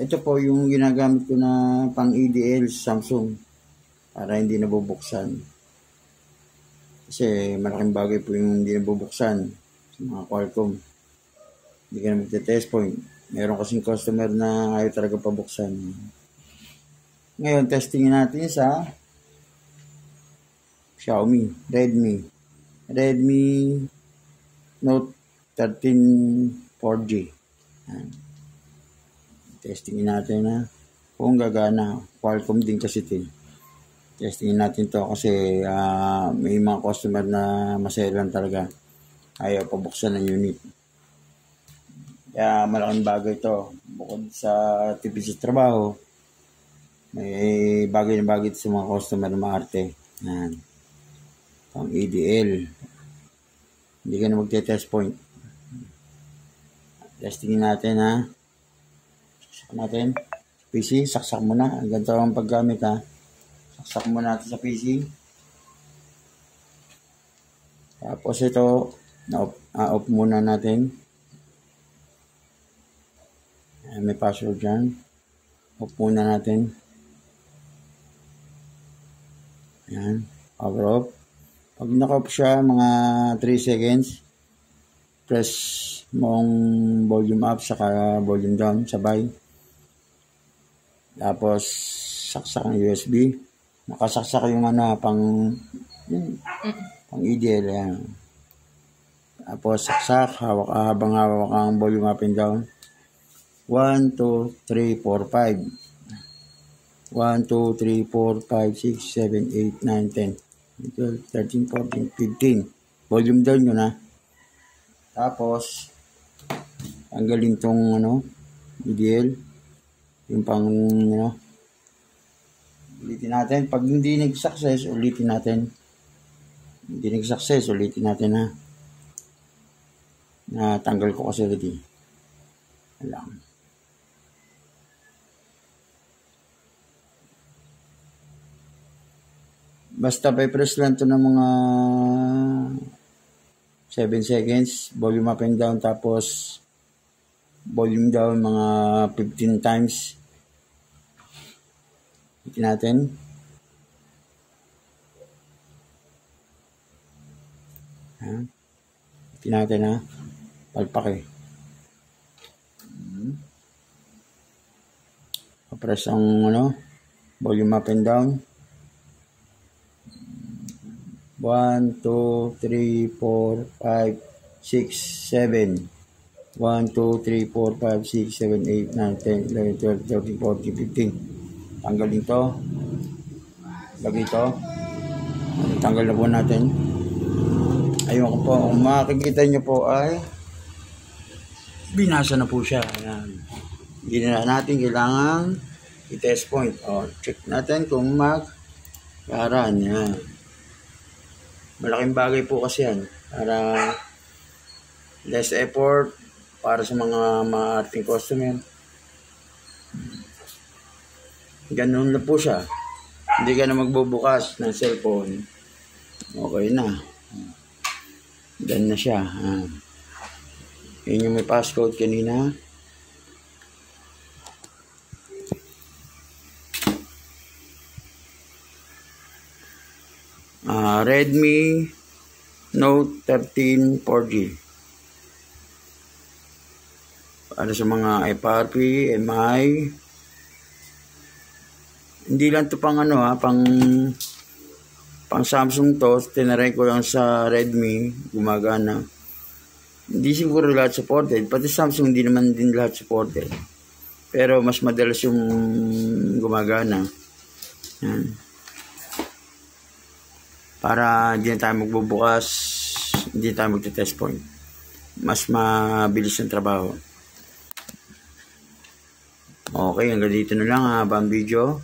ito po yung ginagamit ko na pang EDL Samsung para hindi nabubuksan. Kasi malaking bagay po yung hindi nabubuksan sa mga Qualcomm. Hindi ka na magte-test point. Meron kasing customer na ayaw talaga pabuksan. Ngayon, testingin natin sa Xiaomi, Redmi Note 13 4G. Yan. Testingin natin na kung gagana. Qualcomm din kasi ito. Testingin natin to kasi may mga customer na maselan talaga. Ayaw pabuksan ng unit. Kaya malaking bagay to. Bukod sa tipid sa trabaho, may bagay na bagay sa mga customer na maarte. Yan. Pang EDL. Hindi ka na magte-test point. Testingin natin ha. Saksak natin. PC, saksak mo na. Ang ganito ang paggamit ha. Saksak mo natin sa PC. Tapos ito, off muna natin. May password dyan. Off muna natin. Ayan. Power off. Pag naka-off siya, mga 3 seconds, press mong volume up saka volume down sabay. Tapos, saksak ang USB. Nakasaksak yung pang EDL. Ayan. Tapos, saksak. Habang hawak ang volume up and down. 1, 2, 3, 4, 5. 1, 2, 3, 4, 5, 6, 7, 8, 9, 10. 12, 13, 14, 15. Volume down yun ha. Tapos, tanggalin tong EDL. Yung pang, ulitin natin. Pag hindi nag-success, ulitin natin. Hindi nag-success, ulitin natin ha. Natanggal ko kasi ready. Alam. Basta press lang to ng mga 7 seconds, volume up and down, tapos volume down mga 15 times. Ito natin. Ito natin ha. Palpak eh. Press ang volume up and down. 1, 2, 3, 4, 5, 6, 7. 1, 2, 3, 4, 5, 6, 7, 8, 9, 10, 11, 12, 13, 14, 15. Tanggalin to. Lagay to. Tanggal na po natin. Ayun ko po. Kung makikita nyo po ay binasa na po siya. Ayan. Hindi na natin kailangan i-test point. Check natin kung mag-karan. Yan. Malaking bagay po kasi yan. Para less effort para sa mga ating customer. Ganun na po siya. Hindi ka na magbubukas ng cellphone. Okay na. Ganun na siya. Yun yung may passcode kanina. Redmi Note 13 4G. Para sa mga FRP, MI. Hindi lang to pang pang Samsung to. Tinaray ko lang sa Redmi, gumagana. Hindi siguro lahat supported. Pati Samsung hindi naman din lahat supported. Pero mas madalas yung gumagana. Yan. Para hindi tayo magbubukas, hindi tayo magte-test point. Mas mabilis yung trabaho. Okay, hanggang dito na lang ang video.